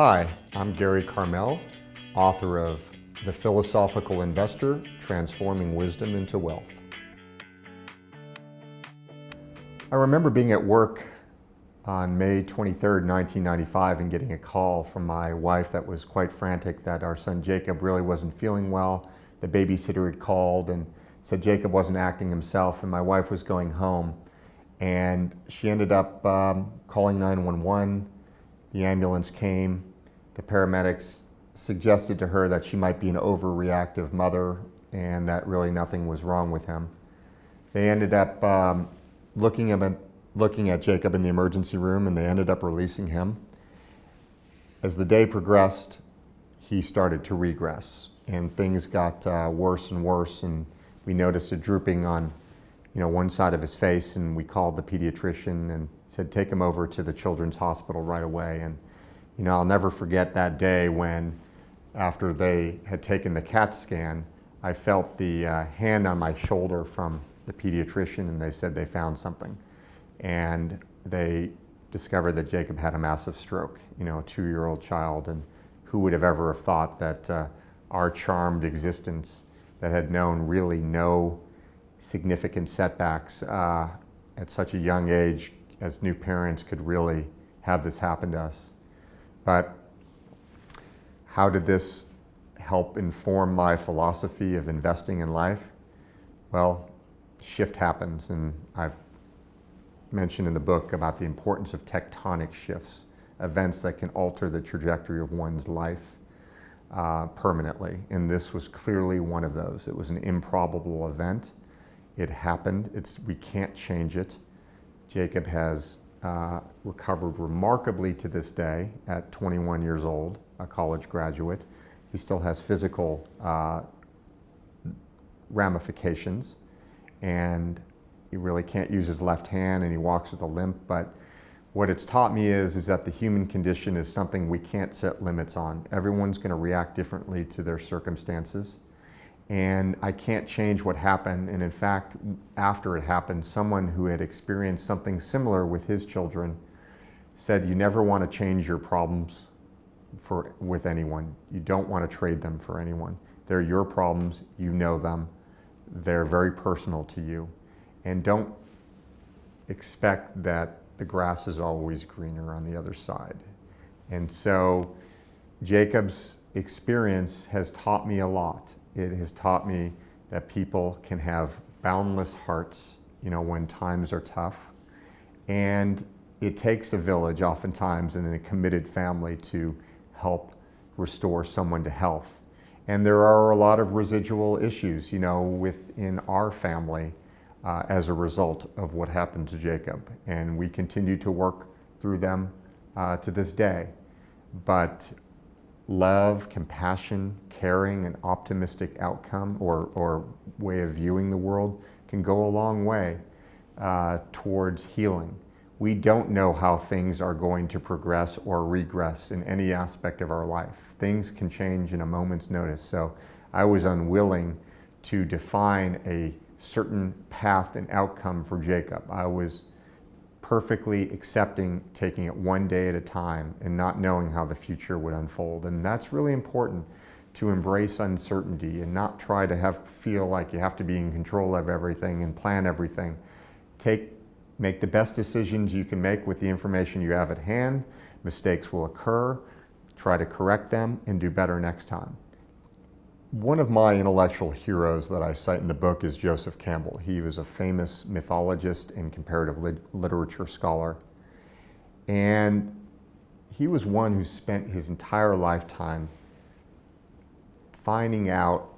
Hi, I'm Gary Carmel, author of The Philosophical Investor, Transforming Wisdom into Wealth. I remember being at work on May 23rd, 1995 and getting a call from my wife that was quite frantic that our son Jacob really wasn't feeling well. The babysitter had called and said Jacob wasn't acting himself and my wife was going home. And she ended up calling 911. The ambulance came. The paramedics suggested to her that she might be an overreactive mother and that really nothing was wrong with him. They ended up looking at Jacob in the emergency room and they ended up releasing him. As the day progressed, he started to regress and things got worse and worse, and we noticed a drooping on one side of his face, and we called the pediatrician and said, take him over to the Children's Hospital right away. And I'll never forget that day when, after they had taken the CAT scan, I felt the hand on my shoulder from the pediatrician, and they said they found something. And they discovered that Jacob had a massive stroke, a 2-year-old child, and who would have ever have thought that our charmed existence that had known really no significant setbacks at such a young age as new parents could really have this happen to us. But how did this help inform my philosophy of investing in life? Well, shift happens, and I've mentioned in the book about the importance of tectonic shifts, events that can alter the trajectory of one's life permanently. And this was clearly one of those. It was an improbable event. It happened. We can't change it. Jacob has recovered remarkably to this day at 21 years old, a college graduate. He still has physical ramifications, and he really can't use his left hand, and he walks with a limp. But what it's taught me is that the human condition is something we can't set limits on. Everyone's going to react differently to their circumstances. And I can't change what happened. And in fact, after it happened, someone who had experienced something similar with his children said, you never want to change your problems with anyone. You don't want to trade them for anyone. They're your problems. You know them. They're very personal to you. And don't expect that the grass is always greener on the other side. And so Jacob's experience has taught me a lot. It has taught me that people can have boundless hearts, when times are tough. And it takes a village oftentimes and a committed family to help restore someone to health. And there are a lot of residual issues, within our family as a result of what happened to Jacob. And we continue to work through them to this day. But love, compassion, caring, and optimistic outcome or way of viewing the world can go a long way towards healing. We don't know how things are going to progress or regress in any aspect of our life. Things can change in a moment's notice. So I was unwilling to define a certain path and outcome for Jacob. I was perfectly accepting taking it one day at a time and not knowing how the future would unfold. And that's really important, to embrace uncertainty and not try to feel like you have to be in control of everything and plan everything. Make the best decisions you can make with the information you have at hand. Mistakes will occur. Try to correct them and do better next time. One of my intellectual heroes that I cite in the book is Joseph Campbell. He was a famous mythologist and comparative literature scholar. And he was one who spent his entire lifetime finding out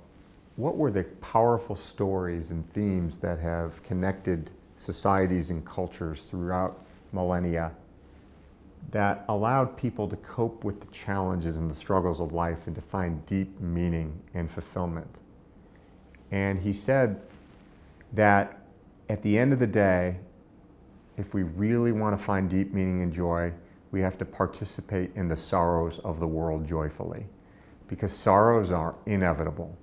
what were the powerful stories and themes that have connected societies and cultures throughout millennia that allowed people to cope with the challenges and the struggles of life and to find deep meaning and fulfillment. And he said that at the end of the day, if we really want to find deep meaning and joy, we have to participate in the sorrows of the world joyfully, because sorrows are inevitable.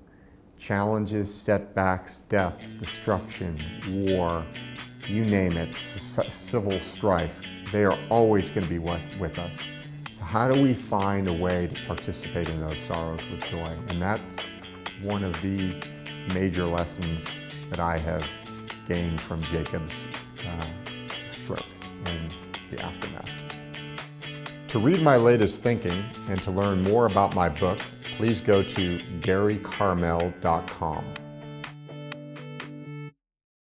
Challenges, setbacks, death, destruction, war, you name it, civil strife, they are always going to be with us. So how do we find a way to participate in those sorrows with joy? And that's one of the major lessons that I have gained from Jacob's stroke and the aftermath. To read my latest thinking and to learn more about my book, please go to GaryCarmel.com.